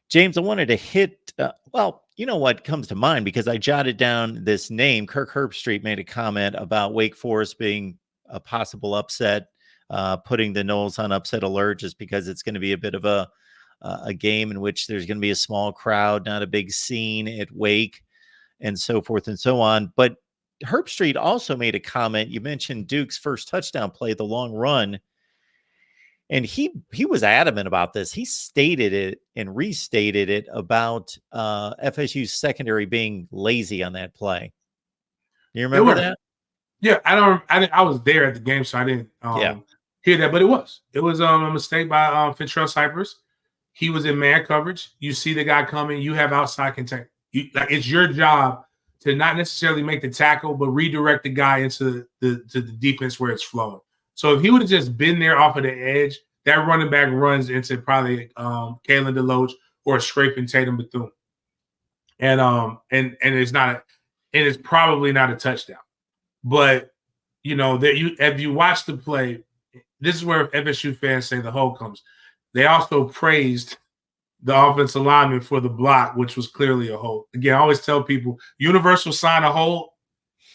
James, I wanted to hit, well, you know what comes to mind because I jotted down this name. Kirk Herbstreit made a comment about Wake Forest being a possible upset, putting the Noles on upset alert just because it's going to be a bit of a game in which there's going to be a small crowd, not a big scene at Wake, and so forth and so on. But Herbstreit also made a comment. You mentioned Duke's first touchdown play, the long run. And he was adamant about this. He stated it and restated it about FSU's secondary being lazy on that play. You remember that? Yeah, I was there at the game, so I didn't hear that, but it was a mistake by Fintrell Cypress. He was in man coverage. You see the guy coming, you have outside contact. It's your job to not necessarily make the tackle, but redirect the guy into the defense where it's flowing. So if he would have just been there off of the edge, that running back runs into probably Kalen DeLoach or scraping Tatum Bethune. And it's probably not a touchdown. But if you watch the play, this is where FSU fans say the hold comes. They also praised the offensive lineman for the block, which was clearly a hold. Again, I always tell people, universal sign of hold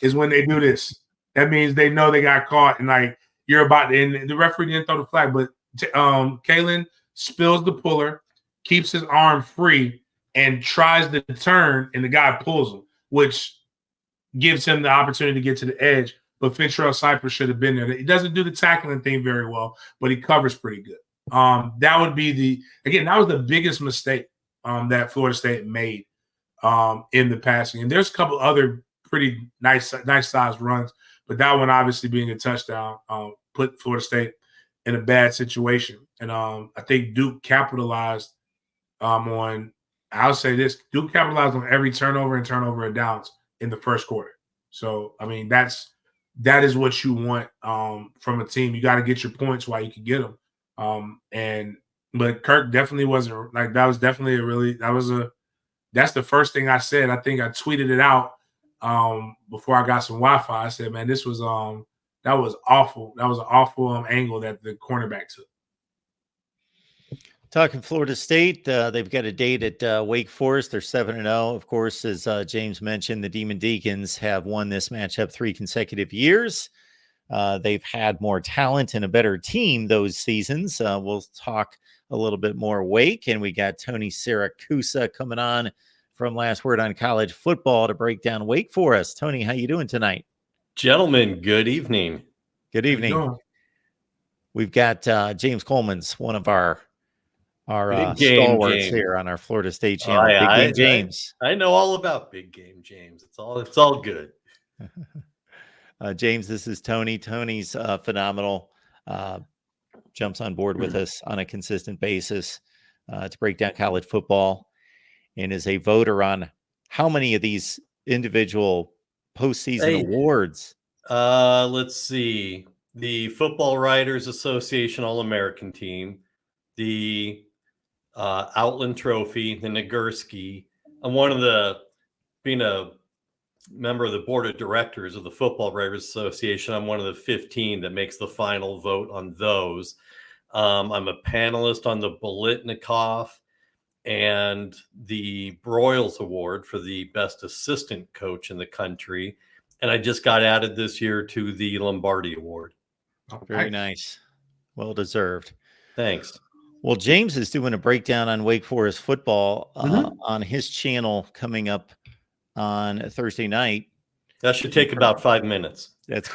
is when they do this. That means they know they got caught and you're about to, and the referee didn't throw the flag, but Kalen spills the puller, keeps his arm free, and tries to turn, and the guy pulls him, which gives him the opportunity to get to the edge. But Fintrell Cypress should have been there. He doesn't do the tackling thing very well, but he covers pretty good. That would be that was the biggest mistake that Florida State made in the passing. And there's a couple other pretty nice sized runs, but that one obviously being a touchdown put Florida State in a bad situation. And I think Duke capitalized on, I'll say this, Duke capitalized on every turnover and downs in the first quarter. So, I mean, that is what you want from a team. You got to get your points while you can get them. But Kirk definitely wasn't that was definitely that's the first thing I said. I think I tweeted it out before I got some Wi-Fi. I said, man, this was that was awful. That was an awful angle that the cornerback took. Talking Florida State, they've got a date at Wake Forest. They're 7-0. Of course, as James mentioned, the Demon Deacons have won this matchup 3 consecutive years. They've had more talent and a better team those seasons. We'll talk a little bit more Wake, and we got Tony Siracusa coming on from Last Word on College Football to break down Wake for us. Tony, how you doing tonight? Gentlemen, good evening. Good evening. We've got James Coleman's one of our stalwarts here on our Florida State channel. Big Game James. I know all about Big Game James. It's all good. James, this is Tony. Tony's phenomenal. Jumps on board with us on a consistent basis to break down college football and is a voter on how many of these individual postseason awards. Let's see. The Football Writers Association All-American Team, the Outland Trophy, the Nagurski. I'm being a member of the board of directors of the Football Writers Association. I'm one of the 15 that makes the final vote on those. I'm a panelist on the Bolitnikoff and the Broyles Award for the best assistant coach in the country. And I just got added this year to the Lombardi Award. Very nice. Well deserved. Thanks. Well, James is doing a breakdown on Wake Forest football on his channel coming up on Thursday night. That should take about 5 minutes. That's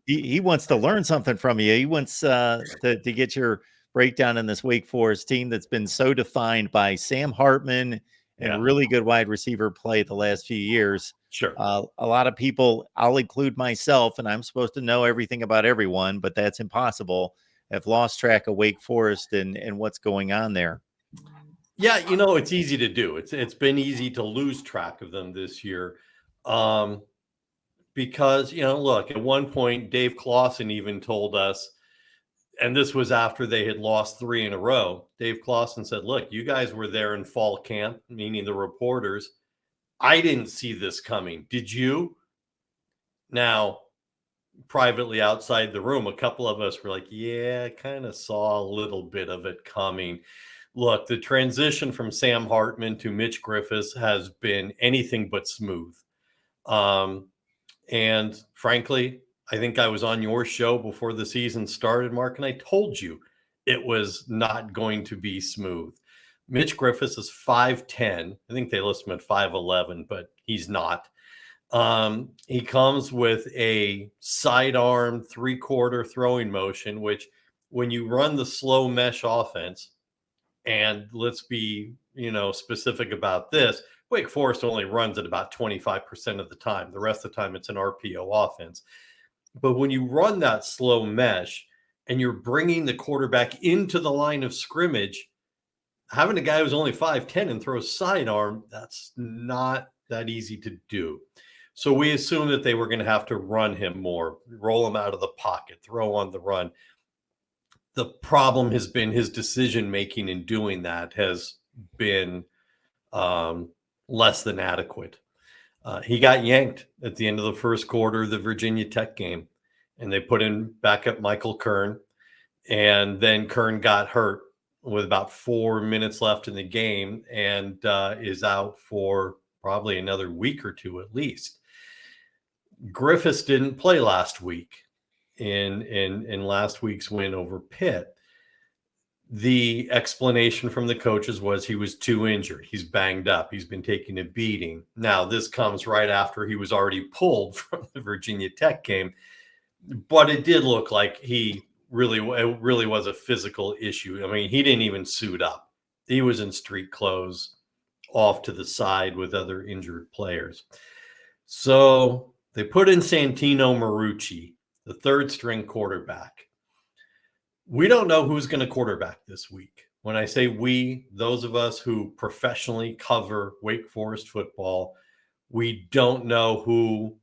he wants to learn something from you. He wants to get your breakdown in this Wake Forest team that's been so defined by Sam Hartman and really good wide receiver play the last few years. Sure. A lot of people, I'll include myself, and I'm supposed to know everything about everyone, but that's impossible. Have lost track of Wake Forest and what's going on there. Yeah, it's easy to do. It's been easy to lose track of them this year. Because, look, at one point, Dave Clawson even told us, and this was after they had lost 3 in a row. Dave Clawson said, look, you guys were there in fall camp, meaning the reporters. I didn't see this coming. Did you? Now, privately outside the room, a couple of us were like, yeah, I kind of saw a little bit of it coming. Look, the transition from Sam Hartman to Mitch Griffiths has been anything but smooth. And frankly, I think I was on your show before the season started, Mark, and I told you it was not going to be smooth. Mitch Griffiths is 5'10". I think they list him at 5'11", but he's not. He comes with a sidearm 3/4 throwing motion, which when you run the slow mesh offense, and let's be, specific about this, Wake Forest only runs at about 25% of the time. The rest of the time it's an RPO offense. But when you run that slow mesh and you're bringing the quarterback into the line of scrimmage, having a guy who's only 5'10" and throws sidearm, that's not that easy to do. So we assumed that they were going to have to run him more, roll him out of the pocket, throw on the run. The problem has been his decision-making in doing that has been less than adequate. He got yanked at the end of the first quarter of the Virginia Tech game, and they put in backup Michael Kern, and then Kern got hurt with about 4 minutes left in the game and is out for probably another week or two at least. Griffiths didn't play last week in last week's win over Pitt. The explanation from the coaches was he was too injured. He's banged up. He's been taking a beating. Now, this comes right after he was already pulled from the Virginia Tech game, but it did look like it really was a physical issue. I mean, he didn't even suit up. He was in street clothes off to the side with other injured players. So they put in Santino Marucci, the third string quarterback. We don't know who's going to quarterback this week. When I say we, those of us who professionally cover Wake Forest football, we don't know who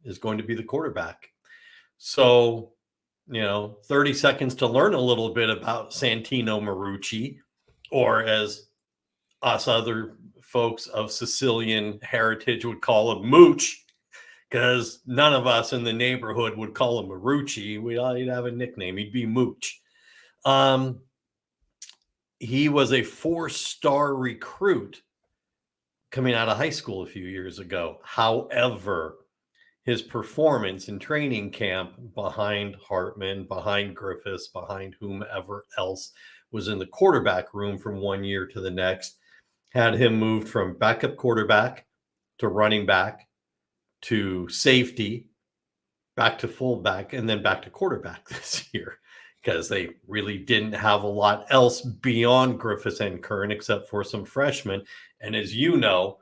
is going to be the quarterback. So, 30 seconds to learn a little bit about Santino Marucci, or as us other folks of Sicilian heritage would call him, Mooch, because none of us in the neighborhood would call him Marucci. He'd have a nickname. He'd be Mooch. He was a 4-star recruit coming out of high school a few years ago. However, his performance in training camp behind Hartman, behind Griffiths, behind whomever else was in the quarterback room from one year to the next had him moved from backup quarterback to running back to safety, back to fullback, and then back to quarterback this year, because they really didn't have a lot else beyond Griffiths and Kern except for some freshmen. And as you know,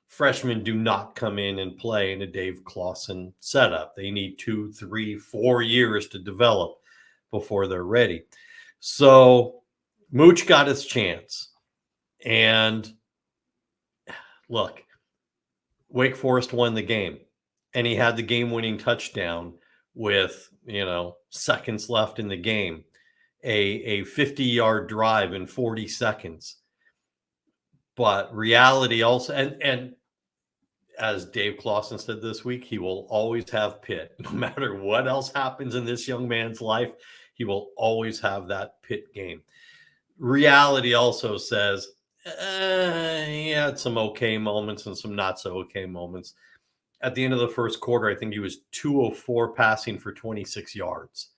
freshmen do not come in and play in a Dave Clawson setup. They need 2, 3, 4 years to develop before they're ready. So Mooch got his chance. And look, Wake Forest won the game, and he had the game-winning touchdown with, seconds left in the game, a 50-yard drive in 40 seconds. But reality also, and as Dave Clawson said this week, he will always have Pitt. No matter what else happens in this young man's life, he will always have that Pitt game. Reality also says, he had some okay moments and some not so okay moments. At the end of the first quarter, I think he was 204 passing for 26 yards.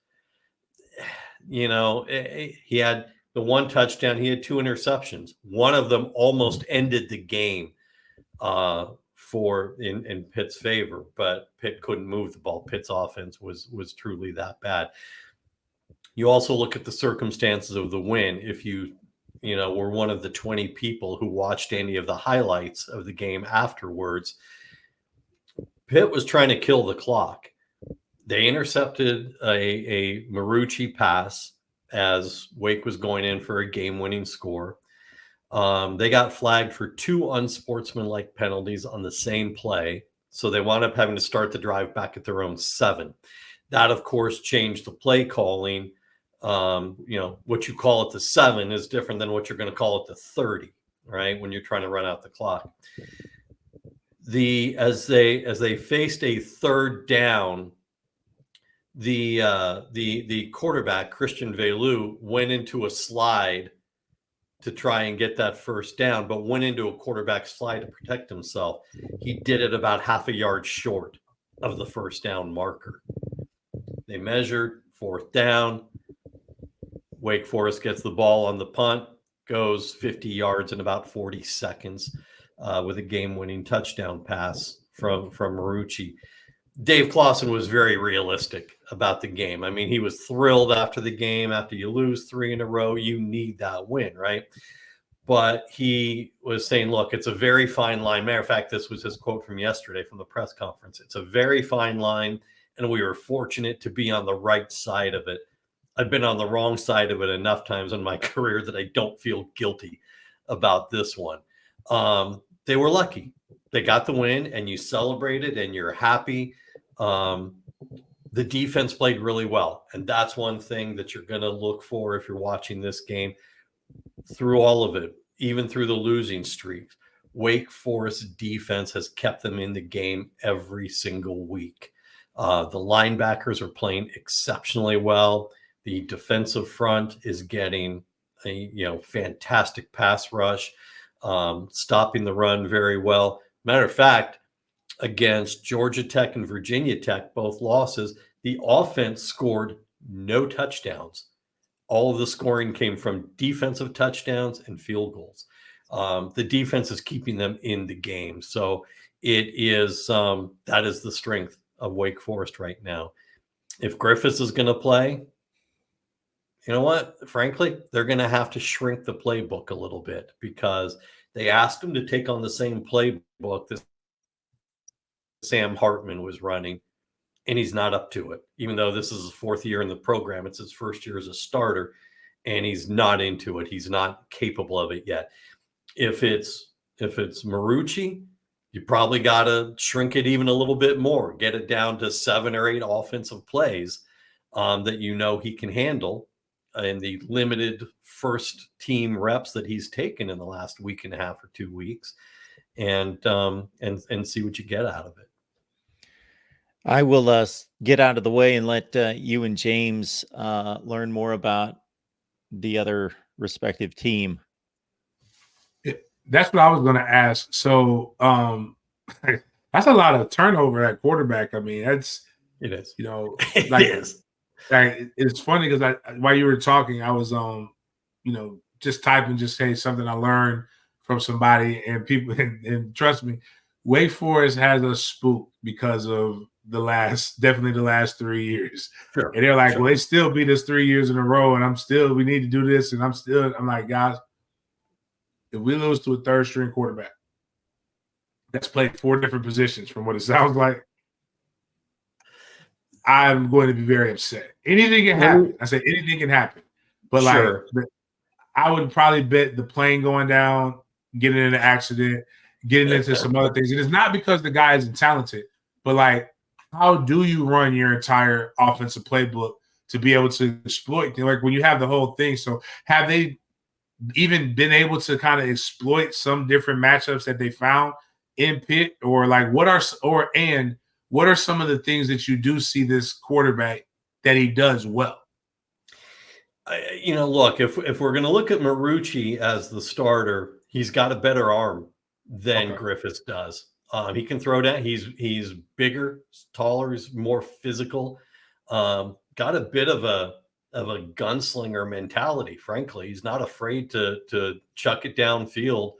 He had the one touchdown. He had 2 interceptions. One of them almost ended the game in Pitt's favor, but Pitt couldn't move the ball. Pitt's offense was truly that bad. You also look at the circumstances of the win. If you were one of the 20 people who watched any of the highlights of the game afterwards, Pitt was trying to kill the clock. They intercepted a Marucci pass as Wake was going in for a game-winning score. They got flagged for 2 unsportsmanlike penalties on the same play, so they wound up having to start the drive back at their own 7. That, of course, changed the play calling. What you call it the 7 is different than what you're going to call it the 30, right? When you're trying to run out the clock. As they faced a third down, the quarterback, Christian Velu, went into a slide to try and get that first down, but went into a quarterback slide to protect himself. He did it about half a yard short of the first down marker. They measured 4th down. Wake Forest gets the ball on the punt, goes 50 yards in about 40 seconds with a game-winning touchdown pass from Marucci. Dave Clawson was very realistic about the game. I mean, he was thrilled after the game. After you lose 3 in a row, you need that win, right? But he was saying, look, it's a very fine line. Matter of fact, this was his quote from yesterday from the press conference. It's a very fine line, and we were fortunate to be on the right side of it. I've been on the wrong side of it enough times in my career that I don't feel guilty about this one. They were lucky. They got the win, and you celebrated, and you're happy. The defense played really well, and that's one thing that you're going to look for if you're watching this game. Through all of it, even through the losing streaks, Wake Forest defense has kept them in the game every single week. The linebackers are playing exceptionally well. The defensive front is getting a fantastic pass rush, stopping the run very well. Matter of fact, against Georgia Tech and Virginia Tech, both losses, the offense scored no touchdowns. All of the scoring came from defensive touchdowns and field goals. The defense is keeping them in the game. So it is that is the strength of Wake Forest right now. If Griffiths is going to play, you know what? Frankly, they're going to have to shrink the playbook a little bit because they asked him to take on the same playbook that Sam Hartman was running, and he's not up to it. Even though this is his 4th year in the program, it's his first year as a starter, and he's not into it. He's not capable of it yet. If it's Marucci, you probably got to shrink it even a little bit more, get it down to 7 or 8 offensive plays that he can handle in the limited first team reps that he's taken in the last week and a half or 2 weeks, and see what you get out of it. I will get out of the way and let you and James learn more about the other respective team. That's what I was going to ask. So that's a lot of turnover at quarterback. I mean, it is. Like, it is. Like, it's funny because while you were talking, I was just typing, just saying something I learned from somebody, and people, and trust me, Wake Forest has us spooked because of definitely the last 3 years. Sure. And they're like, well, they still beat us 3 years in a row, and we need to do this, and I'm like, guys, if we lose to a 3rd string quarterback that's played 4 different positions from what it sounds like, I'm going to be very upset. Anything can happen. I said anything can happen. But sure. Like, I would probably bet the plane going down, getting in an accident, getting into some other things. And it's not because the guy isn't talented, but like, how do you run your entire offensive playbook to be able to exploit? Like, when you have the whole thing. So have they even been able to kind of exploit some different matchups that they found in Pitt? Or like, what are some of the things that you do see this quarterback that he does well? Look, if we're going to look at Marucci as the starter, he's got a better arm than Griffiths does. He can throw down. He's bigger, taller, he's more physical. Got a bit of a gunslinger mentality. Frankly, he's not afraid to chuck it downfield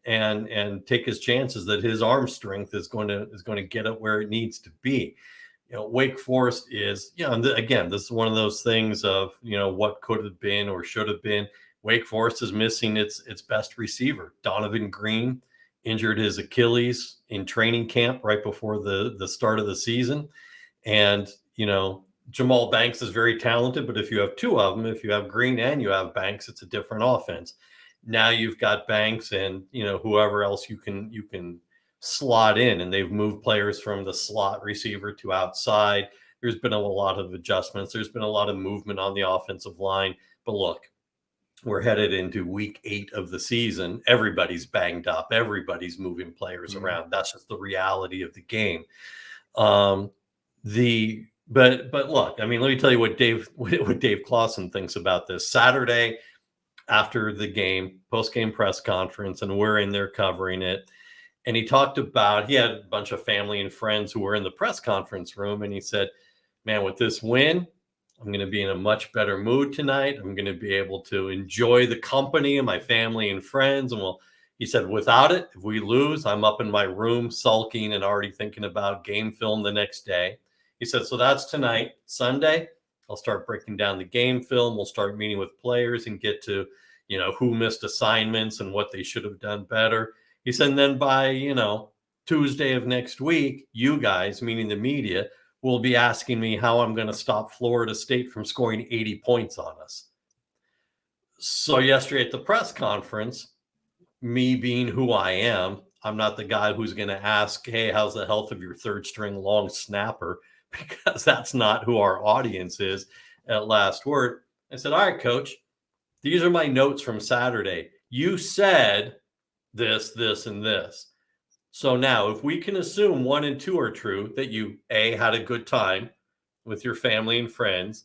and take his chances that his arm strength is going to get it where it needs to be. Wake Forest is, and again, this is one of those things of, what could have been or should have been. Wake Forest is missing its best receiver. Donovan Green injured his Achilles in training camp right before the start of the season. And, Jamal Banks is very talented, but if you have 2 of them, if you have Green and you have Banks, it's a different offense. Now you've got Banks and, whoever else you can slot in, and they've moved players from the slot receiver to outside. There's been a lot of adjustments. There's been a lot of movement on the offensive line. But look, we're headed into week 8 of the season. Everybody's banged up. Everybody's moving players around. That's just the reality of the game. But look, I mean, let me tell you what Dave Clawson thinks about this. Saturday, after the game, post-game press conference, and we're in there covering it. And he talked about, he had a bunch of family and friends who were in the press conference room. And he said, man, with this win, I'm going to be in a much better mood tonight. I'm going to be able to enjoy the company of my family and friends. And well, he said, without it, if we lose, I'm up in my room sulking and already thinking about game film the next day. He said, so that's tonight. Sunday, I'll start breaking down the game film. We'll start meeting with players and get to, who missed assignments and what they should have done better. He said, and then by, Tuesday of next week, you guys, meaning the media, will be asking me how I'm going to stop Florida State from scoring 80 points on us. So yesterday at the press conference, me being who I am, I'm not the guy who's going to ask, hey, how's the health of your third string long snapper? Because that's not who our audience is at Last Word. I said, all right, coach, these are my notes from Saturday. You said this, this, and this. So now if we can assume 1 and 2 are true, that you, A, had a good time with your family and friends,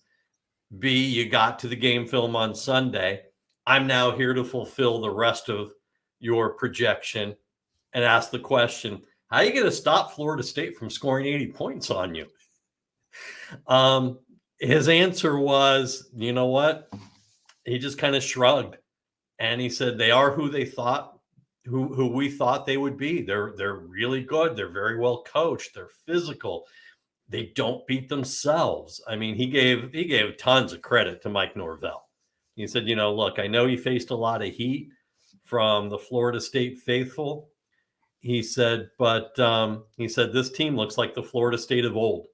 B, you got to the game film on Sunday, I'm now here to fulfill the rest of your projection and ask the question, how are you going to stop Florida State from scoring 80 points on you? His answer was, you know what? He just kind of shrugged and he said, they are who they thought, who we thought they would be. They're really good. They're very well coached. They're physical. They don't beat themselves. I mean, he gave tons of credit to Mike Norvell. He said, look, I know you faced a lot of heat from the Florida State faithful. He said, but this team looks like the Florida State of old.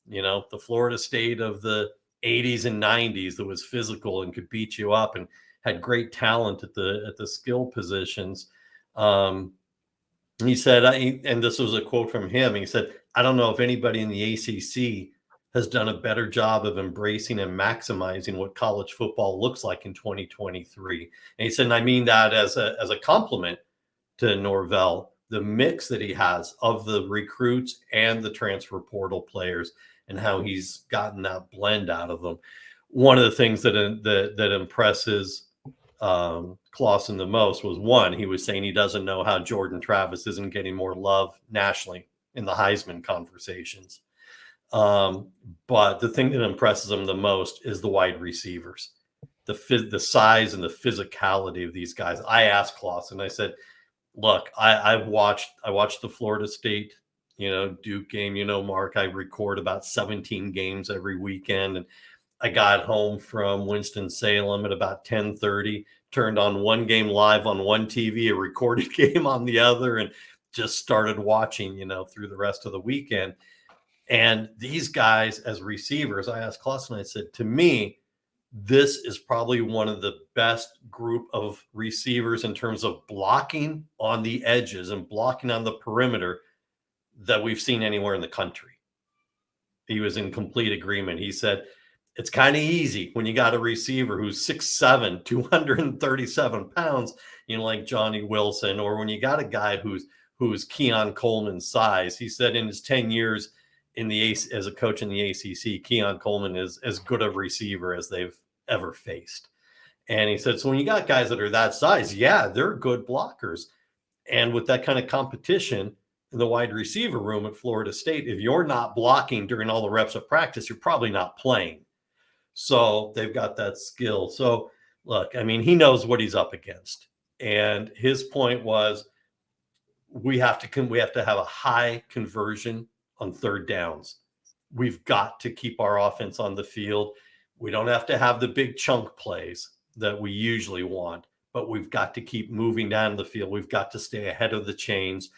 The Florida State of the 80s and 90s that was physical and could beat you up and had great talent at the skill positions. He said, and this was a quote from him. He said, I don't know if anybody in the ACC has done a better job of embracing and maximizing what college football looks like in 2023. And he said, and I mean that as a compliment to Norvell, the mix that he has of the recruits and the transfer portal players and how he's gotten that blend out of them. One of the things that impresses Clawson the most was, one, he was saying he doesn't know how Jordan Travis isn't getting more love nationally in the Heisman conversations. But the thing that impresses him the most is the wide receivers, the size and the physicality of these guys. I asked Clawson, I said, look, I watched the Florida State, Duke game, Mark, I record about 17 games every weekend. And I got home from Winston-Salem at about 10:30, turned on one game live on one TV, a recorded game on the other, and just started watching, through the rest of the weekend. And these guys as receivers, I asked Clawson, I said, to me, this is probably one of the best group of receivers in terms of blocking on the edges and blocking on the perimeter that we've seen anywhere in the country. He was in complete agreement. He said, it's kind of easy when you got a receiver who's 6'7", 237 pounds, like Johnny Wilson, or when you got a guy who's Keon Coleman's size. He said in his 10 years as a coach in the ACC, Keon Coleman is as good a receiver as they've ever faced. And he said, so when you got guys that are that size, yeah, they're good blockers. And with that kind of competition in the wide receiver room at Florida State, if you're not blocking during all the reps of practice, you're probably not playing. So they've got that skill. So look, I mean, he knows what he's up against. And his point was, we have to have a high conversion on third downs. We've got to keep our offense on the field. We don't have to have the big chunk plays that we usually want, but we've got to keep moving down the field. We've got to stay ahead of the chains,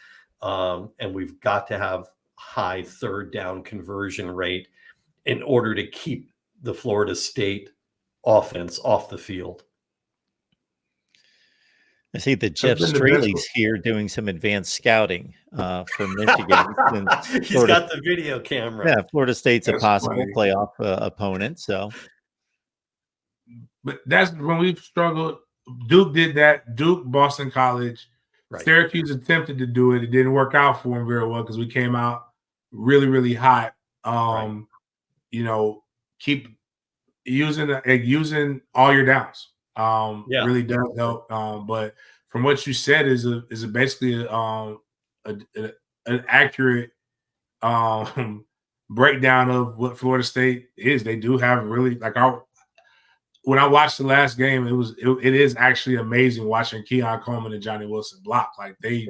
and we've got to have high third down conversion rate in order to keep the Florida State offense off the field. I see that Jeff Straley's here doing some advanced scouting for Michigan. He's got the video camera. Yeah, Florida State's a possible playoff opponent. So, but that's when we've struggled. Duke did that. Duke, Boston College, right. Syracuse attempted to do it. It didn't work out for them very well because we came out really, really hot. Right. Keep using all your downs. really does help. But from what you said is basically an accurate breakdown of what Florida State is. They do have really when I watched the last game, it is actually amazing watching Keon Coleman and Johnny Wilson block. Like they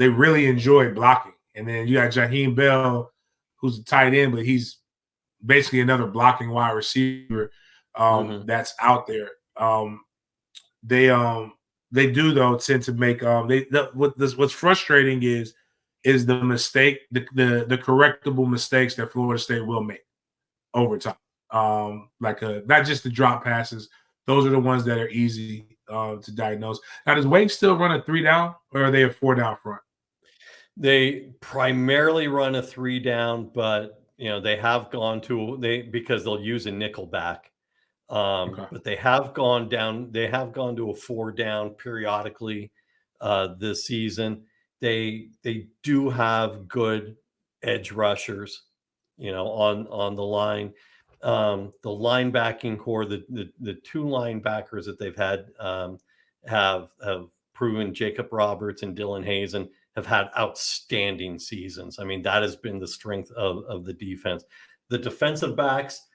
really enjoy blocking. And then you got Jaheim Bell, who's a tight end, but he's basically another blocking wide receiver that's out there. They do though tend to make what's frustrating is the mistake, the correctable mistakes that Florida State will make over time. Not just the drop passes; those are the ones that are easy to diagnose. Now, does Wake still run a 3-down, or are they a 4-down front? They primarily run a 3-down, but they have gone because they'll use a nickel back. But they have gone down. They have gone to a 4-down periodically this season. They do have good edge rushers, on the line. The linebacking core, the two linebackers that they've had have proven, Jacob Roberts and Dylan Hazen, have had outstanding seasons. I mean, that has been the strength of the defense. The defensive backs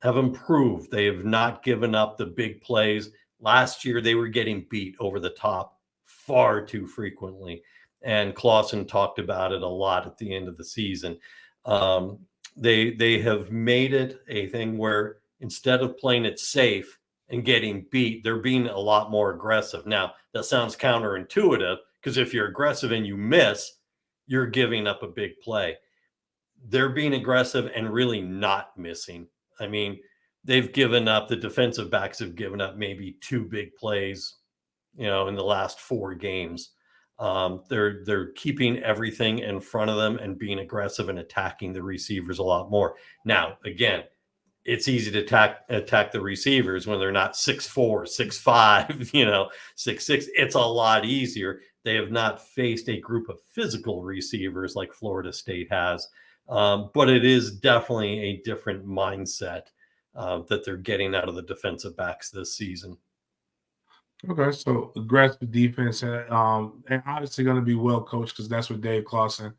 have improved. They have not given up the big plays. Last year, they were getting beat over the top far too frequently. And Clawson talked about it a lot at the end of the season. They have made it a thing where instead of playing it safe and getting beat, they're being a lot more aggressive. Now, that sounds counterintuitive, because if you're aggressive and you miss, you're giving up a big play. They're being aggressive and really not missing. I mean, they've given up, the defensive backs have given up maybe 2 big plays, in the last 4 games. They're keeping everything in front of them and being aggressive and attacking the receivers a lot more. Now, again, it's easy to attack the receivers when they're not 6'4", 6'5", 6'6". It's a lot easier. They have not faced a group of physical receivers like Florida State has. But it is definitely a different mindset that they're getting out of the defensive backs this season. Okay, so aggressive defense and obviously going to be well coached, because that's what Dave Clawson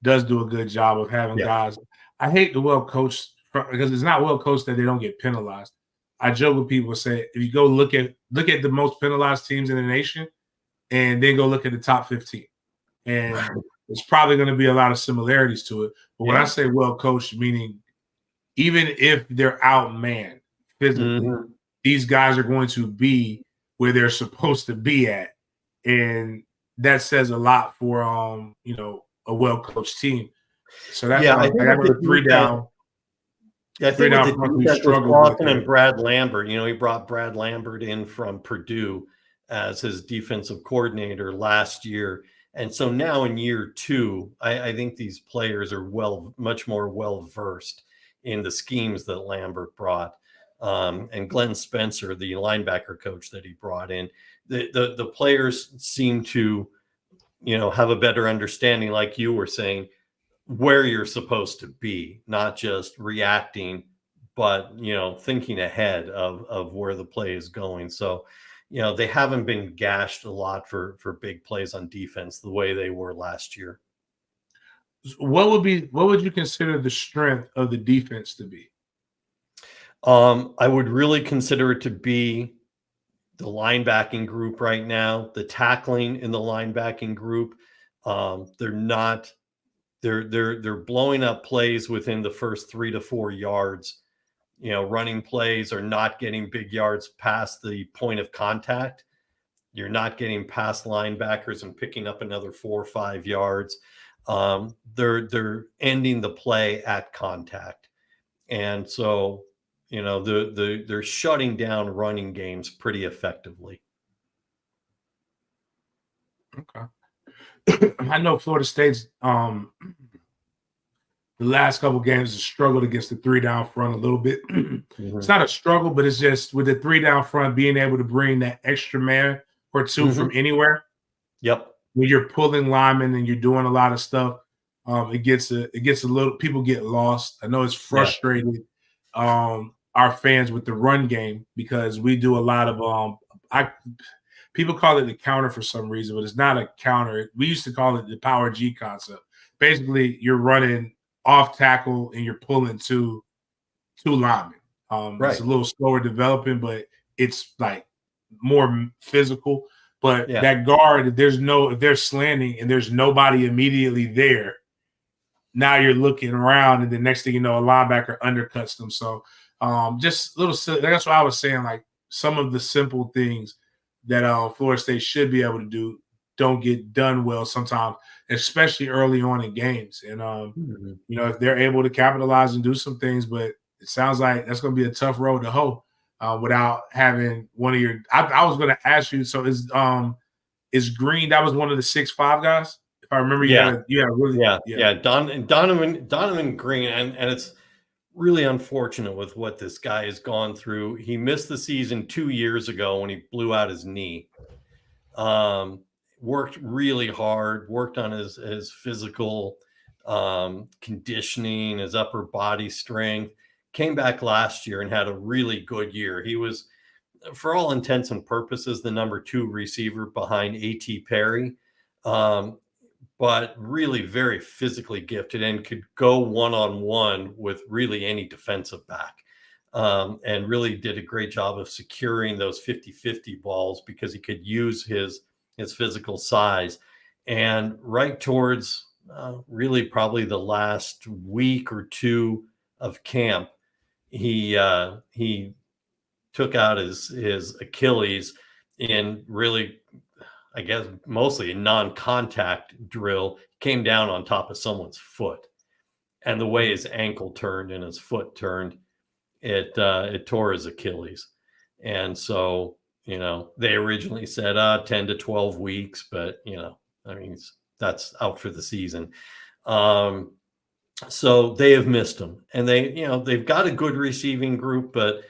does do a good job of having guys. I hate the well coached, because it's not well coached that they don't get penalized. I joke with people, say if you go look at the most penalized teams in the nation, and then go look at the top 15, and there's probably going to be a lot of similarities to it. But when I say well coached, meaning even if they're outmanned physically, these guys are going to be where they're supposed to be at, and that says a lot for a well coached team. So that's I think a 3-down. I think with the Clawson and Brad Lambert, he brought Brad Lambert in from Purdue as his defensive coordinator last year. And so now in year 2, I think these players are much more well-versed in the schemes that Lambert brought. And Glenn Spencer, the linebacker coach that he brought in, the players seem to, have a better understanding, like you were saying, where you're supposed to be, not just reacting, but, thinking ahead of where the play is going. So, they haven't been gashed a lot for big plays on defense the way they were last year. What would you consider the strength of the defense to be? I would really consider it to be the linebacking group right now, the tackling in the linebacking group. They're blowing up plays within the first 3 to 4 yards. Running plays are not getting big yards past the point of contact. You're not getting past linebackers and picking up another 4 or 5 yards. They're ending the play at contact. And so, they're shutting down running games pretty effectively. Okay. I know Florida State's the last couple games has struggled against the 3-down front a little bit. It's not a struggle, but it's just with the 3-down front being able to bring that extra man or 2 from anywhere. Yep. When you're pulling linemen and you're doing a lot of stuff, it gets a little, people get lost. I know it's frustrating. Are our fans with the run game, because we do a lot of people call it the counter for some reason, but it's not a counter. We used to call it the power G concept. Basically, you're running off tackle and you're pulling two linemen. It's a little slower developing, but it's like more physical. But that guard, if they're slanting and there's nobody immediately there, now you're looking around, and the next thing you know, a linebacker undercuts them. So just little silly. That's what I was saying. Like, some of the simple things that Florida State should be able to do don't get done well sometimes, especially early on in games. And if they're able to capitalize and do some things, but it sounds like that's going to be a tough road to hoe without having one of your. I was going to ask you. So is Green? That was one of the 6'5" guys, if I remember. Donovan Green, and it's really unfortunate with what this guy has gone through. He missed the season 2 years ago when he blew out his knee. Worked really hard, worked on his physical conditioning, his upper body strength, came back last year and had a really good year. He was, for all intents and purposes, the number 2 receiver behind A.T. Perry. But really very physically gifted and could go one-on-one with really any defensive back, and really did a great job of securing those 50-50 balls because he could use his physical size. And right towards really probably the last week or two of camp, he took out his Achilles in really, I guess, mostly a non-contact drill, came down on top of someone's foot. And the way his ankle turned and his foot turned, it tore his Achilles. And so, they originally said 10 to 12 weeks, but, that's out for the season. So they have missed him. And they've got a good receiving group, but,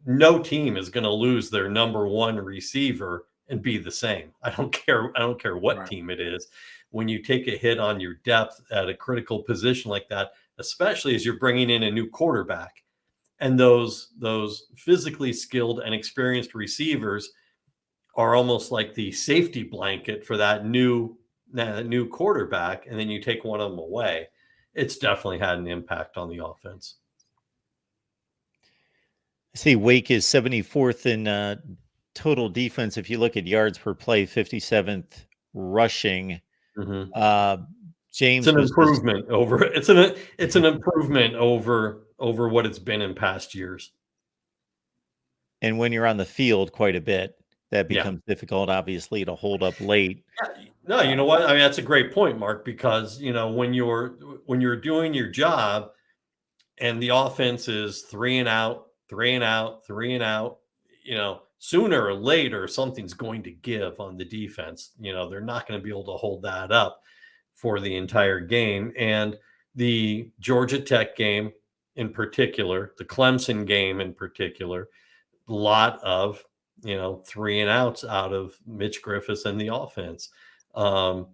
no team is going to lose their number 1 receiver and be the same. I don't care what team it is. When you take a hit on your depth at a critical position like that, especially as you're bringing in a new quarterback, and those physically skilled and experienced receivers are almost like the safety blanket for that new quarterback, and then you take one of them away, it's definitely had an impact on the offense. I see Wake is 74th in total defense. If you look at yards per play, 57th rushing. James, it's an improvement over what it's been in past years. And when you're on the field quite a bit, that becomes difficult, obviously, to hold up late. No, you know what? I mean, that's a great point, Mark, because when you're doing your job and the offense is 3 and out, 3 and out, 3 and out, sooner or later something's going to give on the defense. They're not going to be able to hold that up for the entire game. And the Georgia Tech game in particular, the Clemson game in particular, a lot of 3 and outs out of Mitch Griffiths and the offense. Throws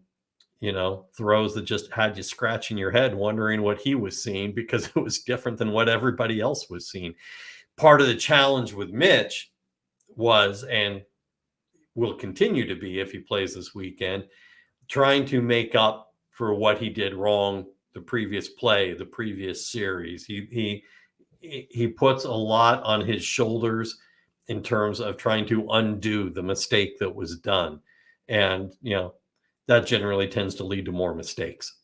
that just had you scratching your head wondering what he was seeing, because it was different than what everybody else was seeing. Part of the challenge with Mitch was, and will continue to be if he plays this weekend, trying to make up for what he did wrong the previous play, the previous series. He puts a lot on his shoulders in terms of trying to undo the mistake that was done. And, that generally tends to lead to more mistakes.